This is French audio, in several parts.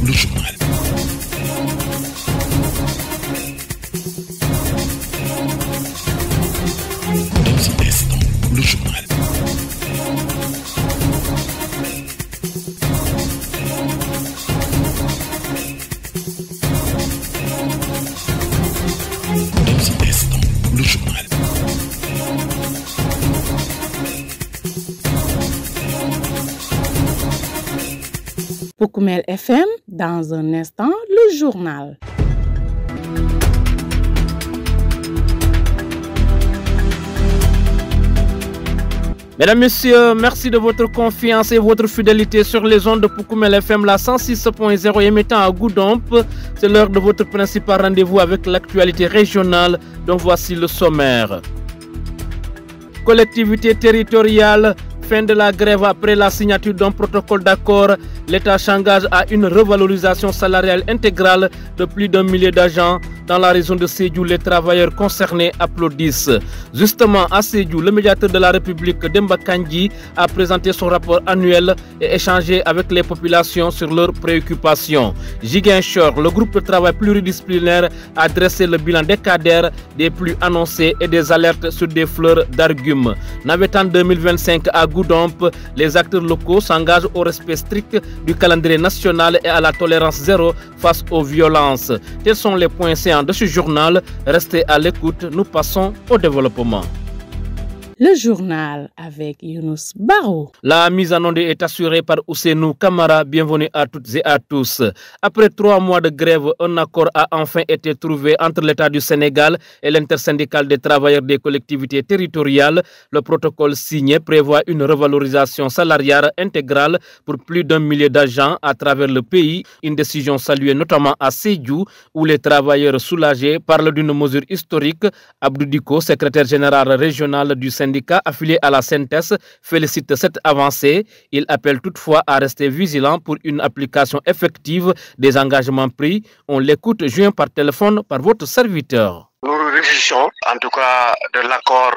Le journal. Le journal. Le journal. Poukoumel FM, dans un instant, le journal. Mesdames, Messieurs, merci de votre confiance et votre fidélité sur les ondes de Poukoumel FM, la 106.0 émettant à Goudomp. C'est l'heure de votre principal rendez-vous avec l'actualité régionale, dont voici le sommaire. Collectivité territoriale, fin de la grève après la signature d'un protocole d'accord. L'État s'engage à une revalorisation salariale intégrale de plus d'1 millier d'agents. Dans la région de Sédhiou, les travailleurs concernés applaudissent. Justement, à Sédhiou, le médiateur de la République, Demba Kandji, a présenté son rapport annuel et échangé avec les populations sur leurs préoccupations. Ziguinchor, le groupe de travail pluridisciplinaire, a dressé le bilan des cadres, des pluies annoncées et des alertes sur des fleurs d'argumes. Navetan 2025 à Goudomp, les acteurs locaux s'engagent au respect strict du calendrier national et à la tolérance zéro face aux violences. Tels sont les points séants de ce journal. Restez à l'écoute, nous passons au développement. Le journal avec Younous Barou. La mise en onde est assurée par Ousseinou Kamara. Bienvenue à toutes et à tous. Après 3 mois de grève, un accord a enfin été trouvé entre l'État du Sénégal et l'intersyndicale des travailleurs des collectivités territoriales. Le protocole signé prévoit une revalorisation salariale intégrale pour plus d'1 millier d'agents à travers le pays. Une décision saluée notamment à Sédhiou, où les travailleurs soulagés parlent d'une mesure historique. Abdou Diko, secrétaire général régional du syndicat affilié à la CNTS, félicite cette avancée. Il appelle toutefois à rester vigilant pour une application effective des engagements pris. On l'écoute joint par téléphone par votre serviteur. Nous nous réjouissons en tout cas de l'accord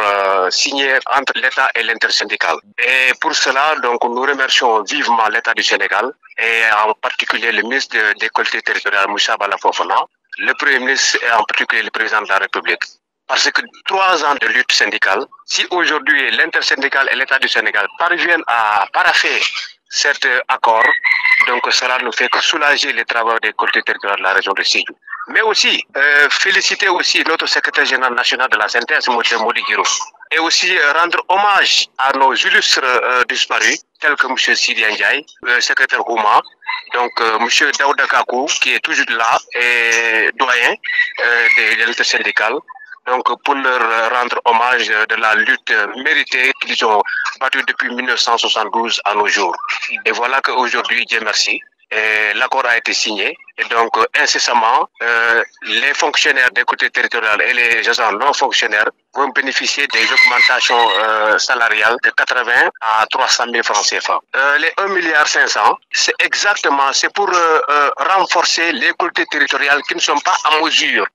signé entre l'État et l'intersyndicale. Et pour cela, donc, nous remercions vivement l'État du Sénégal et en particulier le ministre des collectivités territoriales, Moussa Bala Fofana, le Premier ministre et en particulier le Président de la République. Parce que 3 ans de lutte syndicale, si aujourd'hui l'intersyndicale et l'État du Sénégal parviennent à paraffer cet accord, donc cela ne fait que soulager les travailleurs des collectivités territoriales de la région de Sédhiou. Mais aussi, féliciter aussi notre secrétaire général national de la CNTS, M. Modi Guiro, et aussi rendre hommage à nos illustres disparus, tels que M. Sidi Ndiaye, secrétaire Houma, donc M. Daouda Kakou, qui est toujours là, et doyen de l'intersyndicale. Donc, pour leur rendre hommage de la lutte méritée qu'ils ont battue depuis 1972 à nos jours. Et voilà qu'aujourd'hui, Dieu merci, l'accord a été signé. Et donc, incessamment, les fonctionnaires des collectivités territoriales et les agents non fonctionnaires vont bénéficier des augmentations salariales de 80 à 300 000 francs CFA. Les 1,5 milliard, c'est pour renforcer les collectivités territoriales qui ne sont pas en mesure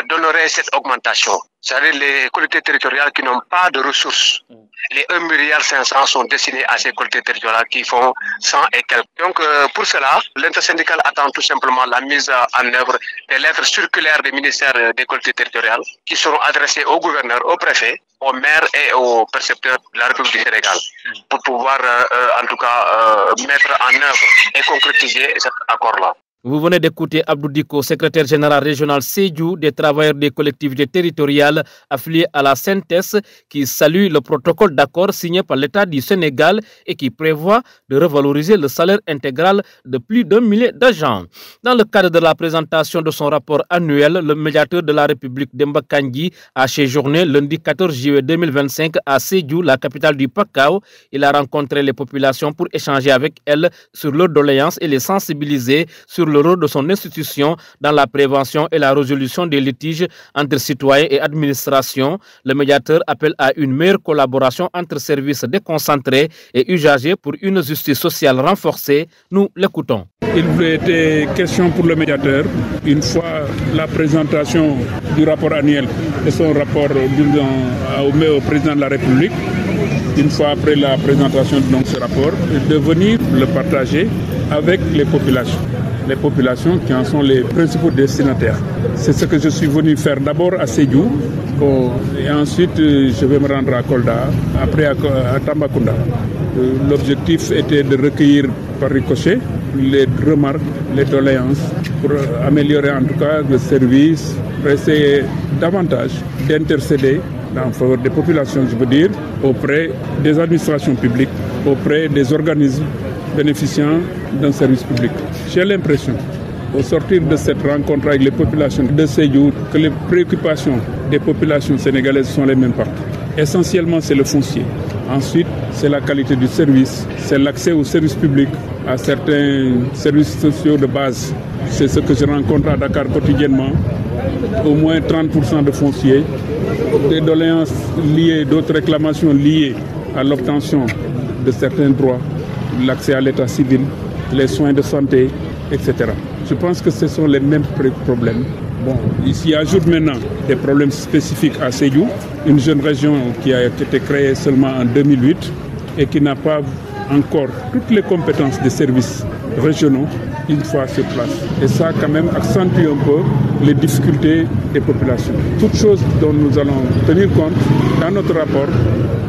d'honorer cette augmentation. C'est-à-dire les collectivités territoriales qui n'ont pas de ressources. Les 1,5 milliard sont destinés à ces collectivités territoriales qui font 100 et quelques. Donc, pour cela, l'intersyndicale attend tout simplement la mise en œuvre des lettres circulaires des ministères des collectivités territoriales qui seront adressées au gouverneur, au préfet, aux maires et aux percepteurs de la République du Sénégal pour pouvoir en tout cas mettre en œuvre et concrétiser cet accord-là. Vous venez d'écouter Abdou Diko, secrétaire général régional Sédhiou des travailleurs des collectivités territoriales affiliés à la CNTS, qui salue le protocole d'accord signé par l'État du Sénégal et qui prévoit de revaloriser le salaire intégral de plus d'1 millier d'agents. Dans le cadre de la présentation de son rapport annuel, le médiateur de la République, Demba Kandji, a séjourné lundi 14 juillet 2025 à Sédhiou, la capitale du Pakao. Il a rencontré les populations pour échanger avec elles sur leurs doléances et les sensibiliser sur le rôle de son institution dans la prévention et la résolution des litiges entre citoyens et administration. Le médiateur appelle à une meilleure collaboration entre services déconcentrés et usagers pour une justice sociale renforcée. Nous l'écoutons. Il était question pour le médiateur, une fois la présentation du rapport annuel et son rapport au président de la République, une fois après la présentation de ce rapport, de venir le partager avec les populations qui en sont les principaux destinataires. C'est ce que je suis venu faire d'abord à Sédhiou et ensuite je vais me rendre à Kolda, après à Tambacounda. L'objectif était de recueillir par ricochet les remarques, les doléances pour améliorer en tout cas le service, pour essayer davantage d'intercéder en faveur des populations, je veux dire, auprès des administrations publiques, auprès des organismes bénéficiant d'un service public. J'ai l'impression, au sortir de cette rencontre avec les populations de Sédhiou, que les préoccupations des populations sénégalaises sont les mêmes partout. Essentiellement, c'est le foncier. Ensuite, c'est la qualité du service, c'est l'accès aux services publics, à certains services sociaux de base. C'est ce que je rencontre à Dakar quotidiennement. Au moins 30% de foncier, des doléances liées, d'autres réclamations liées à l'obtention de certains droits, l'accès à l'état civil, les soins de santé, etc. Je pense que ce sont les mêmes problèmes. Bon, ici ajoute maintenant des problèmes spécifiques à Sédhiou, une jeune région qui a été créée seulement en 2008 et qui n'a pas encore toutes les compétences des services régionaux une fois sur place. Et ça quand même accentue un peu les difficultés des populations. Toutes choses dont nous allons tenir compte dans notre rapport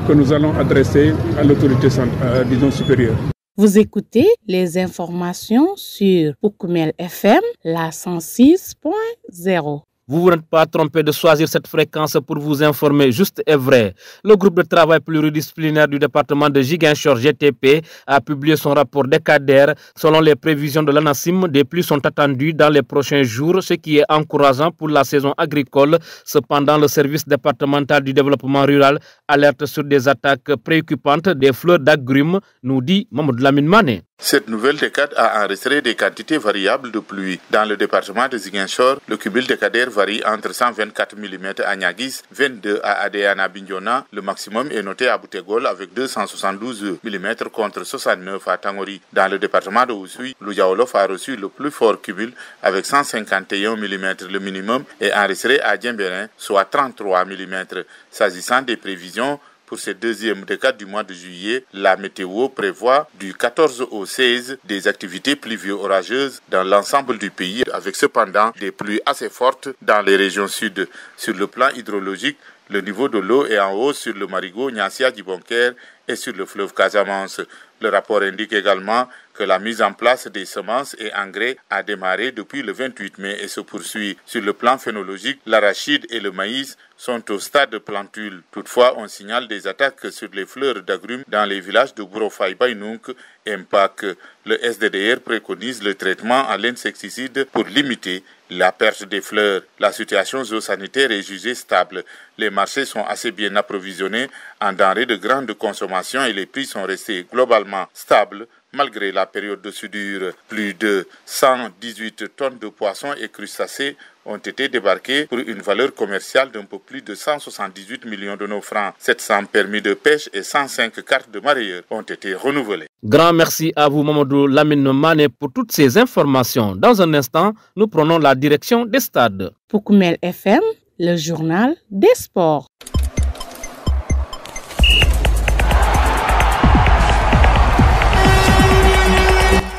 que nous allons adresser à l'autorité supérieure. Vous écoutez les informations sur Poukoumel FM, la 106.0. Vous n'êtes pas trompé de choisir cette fréquence pour vous informer juste et vrai. Le groupe de travail pluridisciplinaire du département de Ziguinchor GTP a publié son rapport décadaire. Selon les prévisions de l'ANACIM, des pluies sont attendues dans les prochains jours, ce qui est encourageant pour la saison agricole. Cependant, le service départemental du développement rural alerte sur des attaques préoccupantes des fleurs d'agrumes, nous dit Mamadou Lamine Mané. Cette nouvelle décade a enregistré des quantités variables de pluie. Dans le département de Ziguinchor, le cumul décadaire varie entre 124 mm à Niaguis, 22 à Adéana Bignona. Le maximum est noté à Boutegol avec 272 mm contre 69 à Tangori. Dans le département de Oussouye, Loudiaolof a reçu le plus fort cumul avec 151 mm. Le minimum est enregistré à Djembérin, soit 33 mm. S'agissant des prévisions, pour cette deuxième décade du mois de juillet, la météo prévoit du 14 au 16 des activités pluvio-orageuses dans l'ensemble du pays, avec cependant des pluies assez fortes dans les régions sud. Sur le plan hydrologique, le niveau de l'eau est en hausse sur le Marigot, Niassia, Dibonker et sur le fleuve Casamance. Le rapport indique également que la mise en place des semences et engrais a démarré depuis le 28 mai et se poursuit. Sur le plan phénologique, l'arachide et le maïs sont au stade de plantule. Toutefois, on signale des attaques sur les fleurs d'agrumes dans les villages de Bourofay, Bainouk et Mpak. Le SDDR préconise le traitement à l'insecticide pour limiter la perte des fleurs. La situation zoosanitaire est jugée stable. Les marchés sont assez bien approvisionnés en denrées de grande consommation et les prix sont restés globalement stables malgré la période de soudure. Plus de 118 tonnes de poissons et crustacés ont été débarqués pour une valeur commerciale d'un peu plus de 178 millions de nos francs. 700 permis de pêche et 105 cartes de mareyeurs ont été renouvelées. Grand merci à vous, Mamadou Lamine Mané, pour toutes ces informations. Dans un instant, nous prenons la direction des stades. Poukoumel FM, le journal des sports.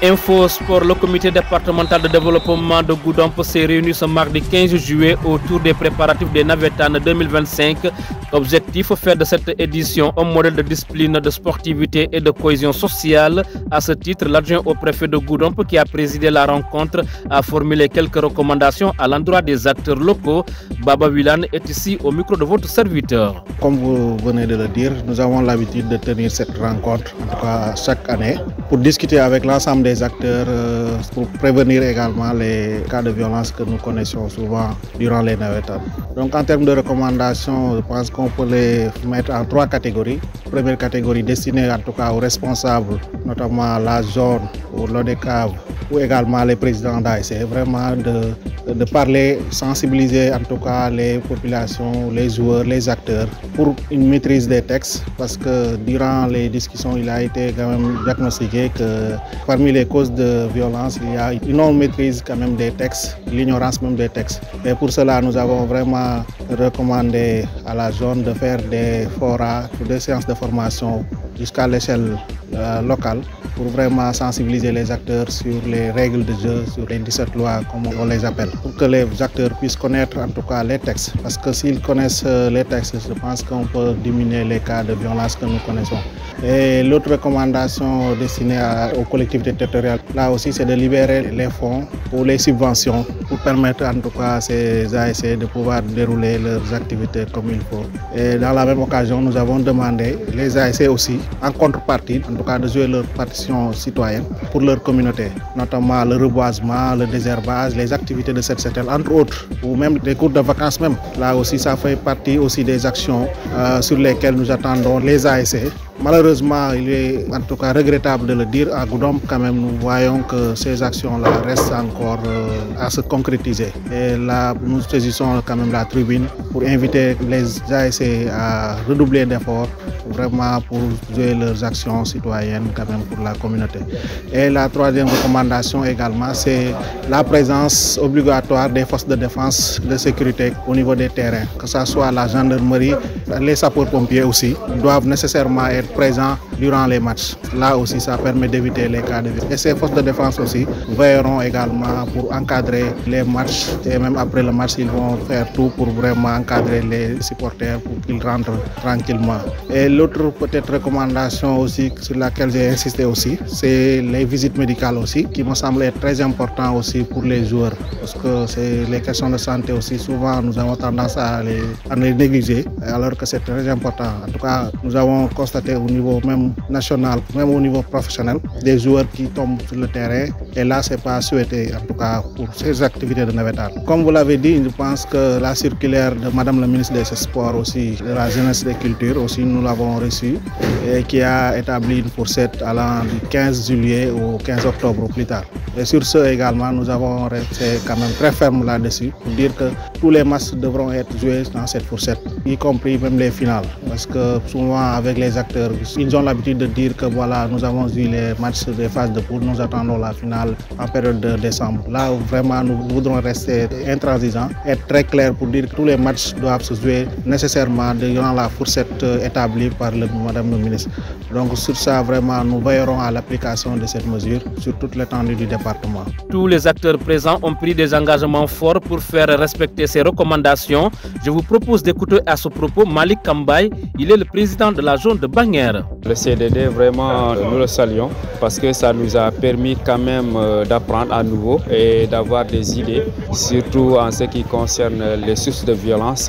Info Sport, le comité départemental de développement de Goudomp s'est réuni ce mardi 15 juillet autour des préparatifs des Navetanes 2025. Objectif, faire de cette édition un modèle de discipline, de sportivité et de cohésion sociale. À ce titre, l'adjoint au préfet de Goudomp qui a présidé la rencontre a formulé quelques recommandations à l'endroit des acteurs locaux. Baba Wilan est ici au micro de votre serviteur. Comme vous venez de le dire, nous avons l'habitude de tenir cette rencontre, en tout cas chaque année, pour discuter avec l'ensemble des acteurs, pour prévenir également les cas de violence que nous connaissons souvent durant les Navetanes. Donc en termes de recommandations, je pense qu'on peut les mettre en 3 catégories. Première catégorie destinée en tout cas aux responsables, notamment la zone ou l'ODECAV ou également les présidents d'ASC, vraiment de parler, sensibiliser en tout cas les populations, les joueurs, les acteurs pour une maîtrise des textes, parce que durant les discussions, il a été quand même diagnostiqué que parmi les causes de violence, il y a une non-maîtrise quand même des textes, l'ignorance même des textes. Et pour cela, nous avons vraiment recommandé à la zone de faire des forats, des séances de formation jusqu'à l'échelle locale pour vraiment sensibiliser les acteurs sur les règles de jeu, sur les 17 lois comme on les appelle, pour que les acteurs puissent connaître en tout cas les textes, parce que s'ils connaissent les textes, je pense qu'on peut diminuer les cas de violence que nous connaissons. Et l'autre recommandation destinée aux collectivités territoriales, là aussi, c'est de libérer les fonds pour les subventions, pour permettre en tout cas à ces ASC de pouvoir dérouler leurs activités comme il faut. Et dans la même occasion, nous avons demandé les ASC aussi, en contrepartie, en tout cas de jouer leur partition citoyenne pour leur communauté, notamment le reboisement, le désherbage, les activités de cette secteur, entre autres, ou même des cours de vacances même. Là aussi, ça fait partie aussi des actions sur lesquelles nous attendons les ASC. Malheureusement, il est en tout cas regrettable de le dire, à Goudomp quand même nous voyons que ces actions-là restent encore à se concrétiser. Et là, nous saisissons quand même la tribune pour inviter les ASC à redoubler d'efforts vraiment pour jouer leurs actions citoyennes quand même pour la communauté. Et la troisième recommandation également, c'est la présence obligatoire des forces de défense de sécurité au niveau des terrains, que ce soit la gendarmerie, les sapeurs-pompiers aussi, doivent nécessairement être présents durant les matchs. Là aussi, ça permet d'éviter les cas de violence. Et ces forces de défense aussi veilleront également pour encadrer les matchs, et même après le match, ils vont faire tout pour vraiment encadrer les supporters pour qu'ils rentrent tranquillement. Et l'autre peut-être recommandation aussi sur laquelle j'ai insisté aussi, c'est les visites médicales aussi, qui me semblent être très important aussi pour les joueurs, parce que c'est les questions de santé aussi, souvent nous avons tendance à les négliger, alors que c'est très important. En tout cas, nous avons constaté au niveau même national, même au niveau professionnel, des joueurs qui tombent sur le terrain, et là c'est pas souhaité en tout cas pour ces activités de navétane. Comme vous l'avez dit, je pense que la circulaire de Madame la ministre des Sports aussi, de la jeunesse et des cultures aussi, nous l'avons reçue, et qui a établi une fourchette allant du 15 juillet au 15 octobre au plus tard. Et sur ce également, nous avons resté quand même très ferme là-dessus pour dire que tous les matchs devront être joués dans cette fourchette, y compris même les finales, parce que souvent avec les acteurs, ils ont l'habitude de dire que voilà, nous avons vu les matchs des phases de poule, nous attendons la finale en période de décembre. Là où vraiment nous voudrons rester intransigeants, être très clairs pour dire que tous les matchs doivent se jouer nécessairement durant la fourchette établie par Madame le ministre. Donc sur ça, vraiment, nous veillerons à l'application de cette mesure sur toute l'étendue du département. Tous les acteurs présents ont pris des engagements forts pour faire respecter ces recommandations. Je vous propose d'écouter à ce propos Malik Kambaye. Il est le président de la zone de Bagnères. Le CDD, vraiment, nous le saluons parce que ça nous a permis quand même d'apprendre à nouveau et d'avoir des idées, surtout en ce qui concerne les sources de violence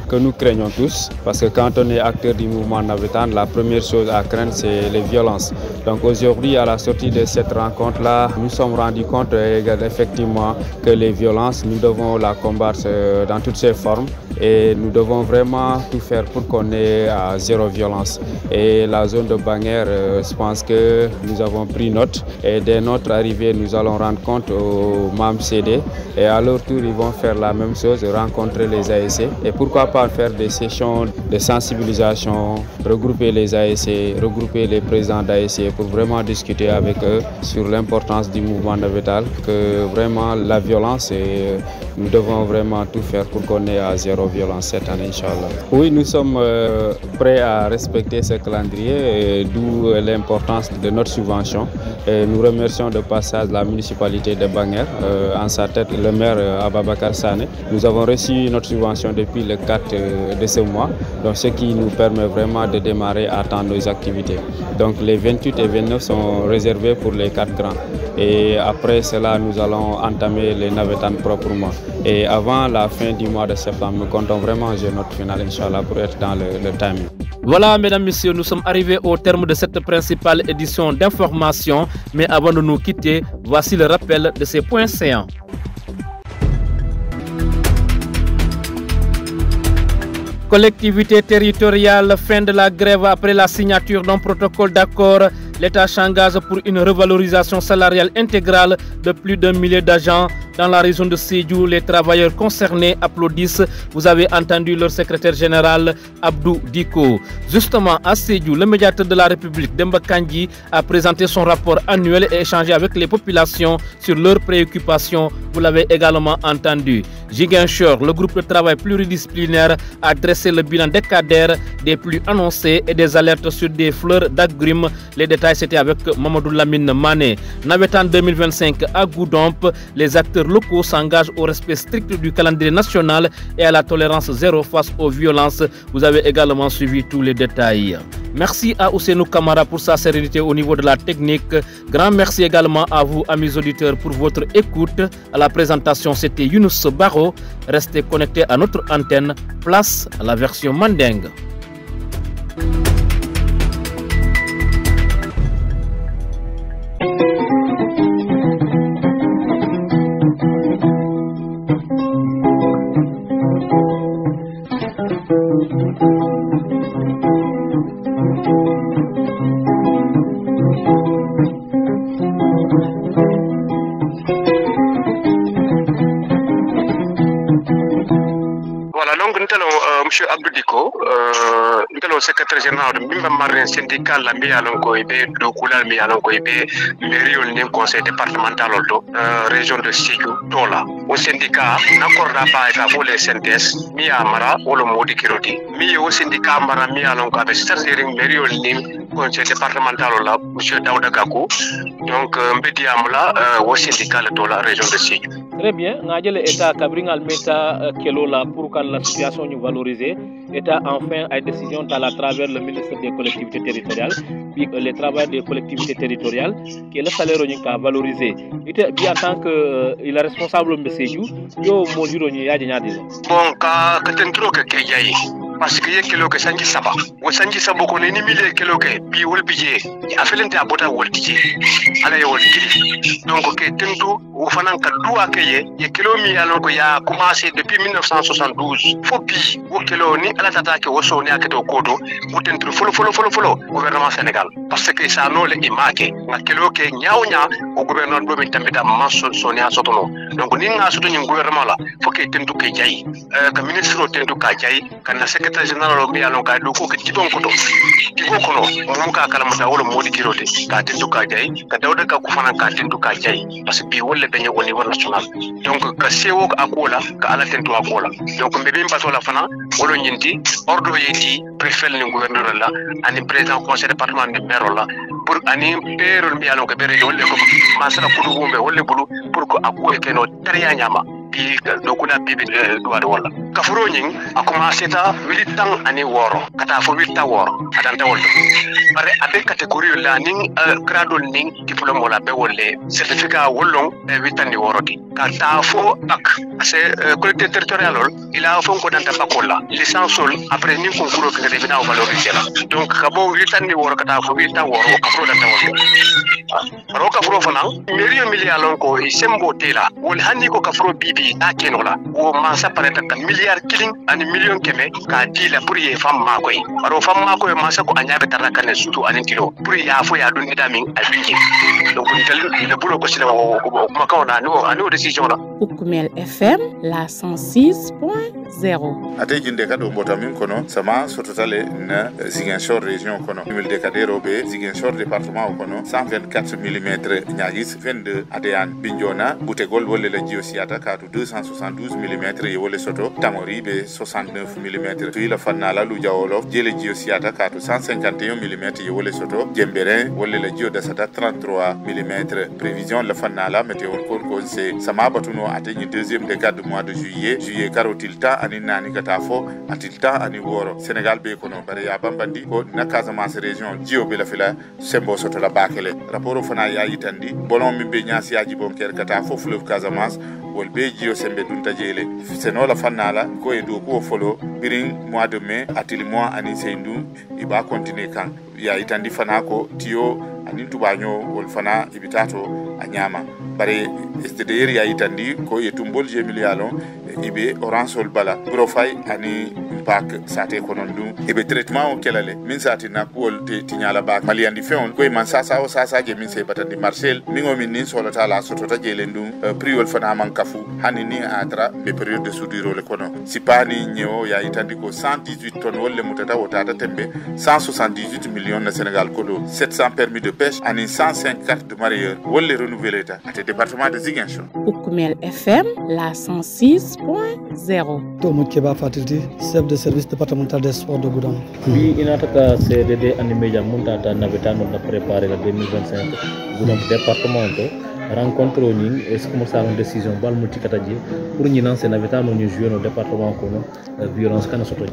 que nous craignons tous. Parce que quand on est acteur du mouvement navétane, la première chose à craindre, c'est les violences. Donc aujourd'hui, à la sortie de cette rencontre-là, nous sommes rendus compte effectivement que les violences, nous devons la combattre dans toutes ses formes. Et nous devons vraiment tout faire pour qu'on ait à zéro violence. Et la zone de Bagnères, je pense que nous avons pris note. Et dès notre arrivée, nous allons rendre compte aux membres CD. Et à leur tour, ils vont faire la même chose, rencontrer les ASC. Et pourquoi pas faire des sessions de sensibilisation, regrouper les ASC, regrouper les présidents d'ASC pour vraiment discuter avec eux sur l'importance du mouvement navétane, que vraiment la violence, et nous devons vraiment tout faire pour qu'on ait à zéro violence cette année, Inch'Allah. Oui, nous sommes prêts à respecter ce calendrier, d'où l'importance de notre subvention. Et nous remercions de passage la municipalité de Bagnères, en sa tête le maire Ababakar Sané. Nous avons reçu notre subvention depuis le 4 de ce mois, donc ce qui nous permet vraiment de démarrer à temps nos activités. Donc les 28 et 29 sont réservés pour les 4 grands. Et après cela, nous allons entamer les navétanes proprement. Et avant la fin du mois de septembre, nous comptons vraiment jouer notre finale, Inch'Allah, pour être dans le timing. Voilà, mesdames, messieurs, nous sommes arrivés au terme de cette principale édition d'information. Mais avant de nous quitter, voici le rappel de ces points séants. Collectivité territoriale, fin de la grève après la signature d'un protocole d'accord. l'État s'engage pour une revalorisation salariale intégrale de plus d'1 millier d'agents. Dans la région de Sédhiou, les travailleurs concernés applaudissent. Vous avez entendu leur secrétaire général, Abdou Diko. Justement, à Sédhiou, le médiateur de la République, Demba Kandji, a présenté son rapport annuel et échangé avec les populations sur leurs préoccupations. Vous l'avez également entendu. Ziguinchor, le groupe de travail pluridisciplinaire, a dressé le bilan décadaire des pluies annoncées et des alertes sur des fleurs d'agrumes. Les détails, c'était avec Mamadou Lamine Mané. Navetan 2025 à Goudomp, les acteurs locaux s'engagent au respect strict du calendrier national et à la tolérance zéro face aux violences. Vous avez également suivi tous les détails. Merci à Ousseynou Kamara pour sa sérénité au niveau de la technique. Grand merci également à vous, amis auditeurs, pour votre écoute. À la présentation, c'était Younous Baro. Restez connectés à notre antenne. Place à la version mandingue. Monsieur Abdou Diko, le secrétaire général de Mimba Marin syndical la Mialonko Ibe, Dokula Mialonko Ibe, mairie conseil départemental région de Sédhiou, Tola. Au syndicat, n'accorda pas avec les synthèses, Miamara, ou le modi Kiroti. Mi au syndicat Mara Mialonko avec Starzering, mairie conseil départemental là, Monsieur Daouda Gakou. Donc, Mbediamla, au syndicat de la région de Sédhiou. Très bien, l'État Kabringal Meta Kelola pour que la situation nous valorise. L'État enfin a une décision à travers le ministre des collectivités territoriales, puis le travail des collectivités territoriales, qui est le salaire à valoriser. Il est en tant qu'il est responsable de Sédhiou, il y a un module qui est bon, quand tu es trop parce que y kilo que sanji saba o sanji sabo ko ni mille kilo ke bi wol bije afelente abota wol dije ala ye wol dije donc ke tentu o fanan ka duwa ke ye kilo mi alon ko ya commencé depuis 1972 fo bi o kilo ni ala tata ke o so ni aketo kodo o tentu folo gouvernement Sénégal parce que ça no le imake nga kilo ke nyawnya o gouvernement do mi tambita manso sonia sotono donc ni nga soto ni gouvernement la fo ke tentu ke jayi ka ministre o tentu ka jayi kana secrétaire général mi alon ka do ko ke tibon ko do digo kono mo ka kala mata wala modi kirote ka tentu ka jayi ka dawda ka kufana ka tentu ka jayi parce que bi wolle dañe woni wala national donc ka sewo ko akola ka ala tentu akola donc be bim basola fana wolo nyinti ordre yeti préfet ni gouverneur la ani président conseil départemental de maire la pour ani père mi alon ka bere wolle ko masala kudu gombe wolle bulu pour ko akoy keno tariya nyama bi do ko na bibi do wala ka furo nyin a commencé ta militant ani woro kata fo wilta woro adanta woldo bare abe catégorie la ning grado ning diplôme wala be wolle certificat wollon e witani woro di ka ta fo bac c'est collectivité territoriale il a fon ko danta bakola licence sol après ning concours que devina valoriser la donc ka bo witani woro kata fo wilta woro ka fro danta woldo ro ka fro fana million ko sembo tela wol hanni ko ka fro bibi ta kenola o mansa pareta ka milliard killing ani million keme ka dila pour ye fam makoy aro fam makoy mansa ko anyabe taraka ne sutu ani kilo pour ya fo ya dun edamin albinji donc le boulot ko sila ko makona no décision la Ukumel FM la 106.0 ate jinde kado mbota min kono sama sototale na Ziguinchor région kono numel de kadero be Ziguinchor département kono 124 mm nyagis 22 adeyan Bignona Boutegol wolle la jiosiata katu 272 mm e wolle soto Tamori be 69 mm tuila fannala lu jawolo jele jiosiata katu 151 mm e wolle soto Jemberin wolle la jio dasata 33 mm prévision la fannala météo ko c'est sama batuno ateni deuxième décade du mois de juillet karotilta ani nani kata fo atilta ani woro Sénégal be kono bare ya bambandi ko na Casamance région jio be la fila sembo soto la bakele rapport fana ya yitandi bolon mi be nyasi aji bon ker kata fo fleuve Casamance wol be jio sembe dunta jele seno la fanala ko e do ko folo birin mois de mai atili mois ani seindu iba continuer kan ya itandi fana ko tio anin tubaño wol fana ibitato a ñama bare SDDR ya itandi ko e tumbol jemilialon ibe orange sol bala profay ani pak sate konon dum ibe traitement o kelale min sati na ko te tinyala ba maliandi feon ko man sasa o sasa je min se batandi marcel mingo min nin solo tala soto ta jelen dum prix wol fana man kafu hanini atra be période de soudure le kono sipani ñewo ya itandi ko 118 tonnes wolle mutata o tata tembe 178 millions na Sénégal kodo 700 permis de pêche ani 105 cartes de mareyeur wolle renouvelé ta ate département de Ziguinchor. Oukoumel FM la 106.0. Tomo Keba Fatilti, chef de service départemental des sports de Goudomp. Bi inataka CDD animeja muntata navetano na préparer la 2025 Goudomp départemental rencontre ning est comme ça une décision bal multikataji pour ñi lancer navetano ñu jouer no département kono violence kana soto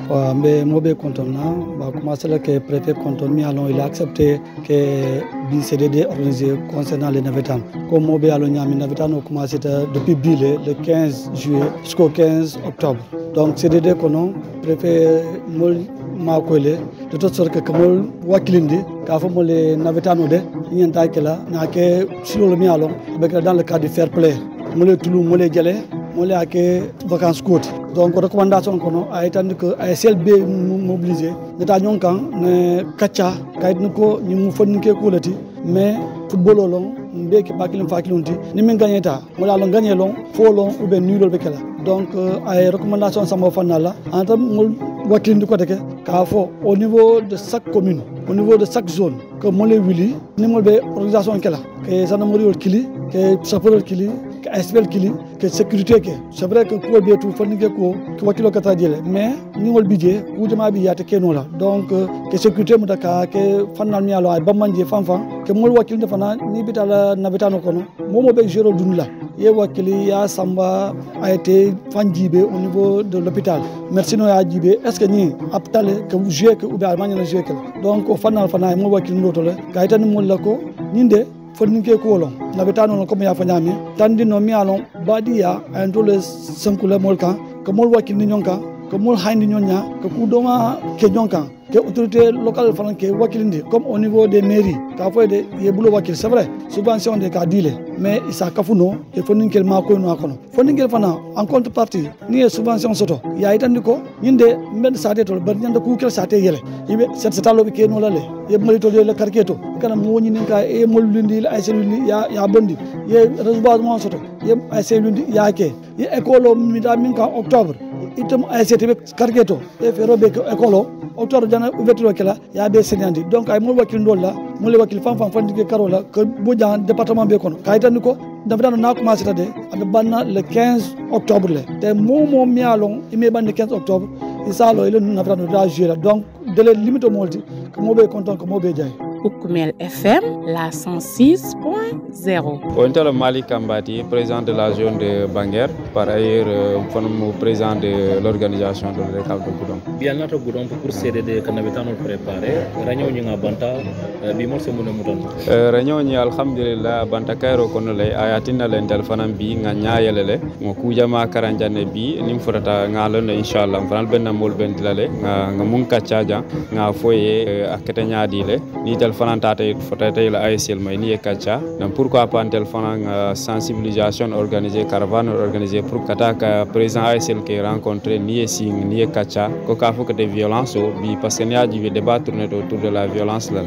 wa mbe mobe contona ba commencer le que préfet conton mi allons il a accepté que bi CDD organisé concernant les navetano comme mobe allons ñami navetano commencé depuis bile le 15 juillet jusqu'au 15 octobre donc CDD kono préfet mol ma koyle de toute sorte que kamol wakilindi ka fo mole navetano de ñenta kala na ke silo mi allons avec dans le cadre du fair play mole tulu mole jale mole ake vacances courtes donc recommandation kono ay tan que ay selbe mobiliser data ñonkan ne katcha kayit ko ñi mu fonnike kulati mais football olon mbeki bakilim fakilunti ni min gagneta mole alon gagné long fo long ou ben nul be kala donc ay recommandation sama fanala antam mol wakilindi ko teke ka fo au niveau de chaque commune au niveau de chaque zone que mole wili ni mol be organisation kala que gendarmerie kili que sapeur kili que ASPL kili que sécurité ke c'est vrai que ko be tout fanike ko wakilo kata jele mais ni mol bidje ku jama bi yata kenola donc que sécurité mutaka que fanal mi alo ay bamanje fanfan que mol wakil defana ni bitala nabitano kono momo be jero dunla ye wakili ya samba a été fanjibe au niveau de l'hôpital merci no ya jibe est ce que ni aptale que vous jouez que ou bien almanya na jouer que donc au fanal fana mo wakil ndotole kaytan mo lako ninde fonninke ko lon nabitano no comme ya fanyami tandi no mi alon badia en to le sankula molkan que mol wakil ni nyonka que mol hayndi nyonya que ku doma ke nyonka que autorité locale fanan ke wakilindi comme au niveau des mairies ka fo de ye bulo wakil c'est vrai subvention de ka dile mais isa kafuno e foninkel ma ko no akono foninkel fana en contrepartie ni subvention soto ya itandi ko nyinde mbed sate to ber nyande ku kel sate yele yibe set talobe ke no lale ye mali to le karketo kana mo woni nin ka e mollundi ay selundi ya bondi ye reboisement soto ye ay selundi ya ke ye école mi da min ka octobre itam ay setebe karketo e ferobe ko école octobre jana ouverture kala ya be senandi donc ay mo wakil ndolla mo le wakil fam fandike karola ko bojan département be kono kaytani ko dafa na commencé tade abe banna le 15 octobre le te momo mialon ime banne 15 octobre isalo ile nafa no da juillet donc délai limite molti ko mo be content ko mo be jay Oukoumel FM la 106.0. Ontelo Mali Kambati, président de la zone de Banger, par ailleurs président de l'organisation de l'ECAF de Goudomp. Bien notre Goudomp pour CDD que nous avons préparé, réunion ni ngabanta bimol se mona mudan. Réunion ni alhamdulillah banta kairo kono lay ayatina len telefonam bi nga nyaayelele mo kujama karanjane bi nim fotata ngalon inshallah fanal benna mol ben dilale nga mun kaccaja nga foye akete nyaadile ni téléphone tata fotata la ASL may ni kacca donc pourquoi pas téléphone sensibilisation organisée caravane organisée pour kataka président ASL qui rencontrer ni sing ni kacca ko ka fo que des violences bi parce que ni a du débat tourner autour de la violence là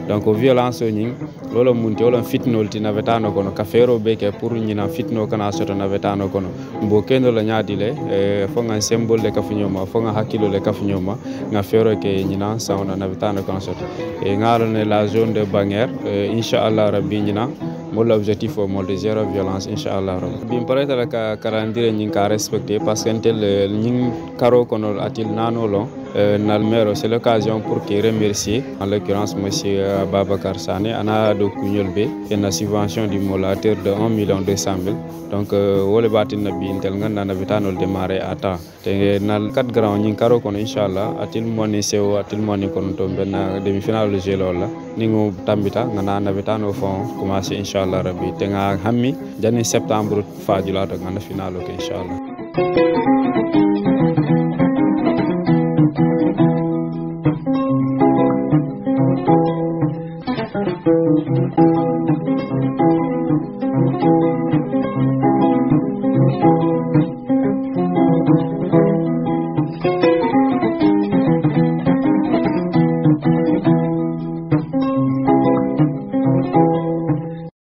donc violence ni lolo munti wala fitnol ti navetano kono kafero beke pour ñina fitno kana soto navetano kono mbo kendo la nyaadile fo nga symbole le kafunyoma fo nga hakilo le kafunyoma nga fero ke ñina sauna navetano kono soto e ngalo ne la zone de Banger inshallah rabbi ñina mo l'objectif mo de zéro violence inshallah rabbi bim pareta la ka calendrier ñi ka respecter parce que tel ñi karo kono atil nano long Nalmero, c'est l'occasion pour qu'il remercie, en l'occurrence M. Babacar Sané, ana do Kunyolbe, et la subvention du molateur de 1 200 000. Donc, wole batin na bi intel ngana na vitano démarrer à temps. Te nal 4 grands ñing karo kono inshallah atil moni sew atil moni kono to ben demi-finale jeu lola ningu tambita ngana na vitano fond commencer inshallah rabbi te nga hammi jani septembre fajula to ngana finale ko inshallah. Thank you.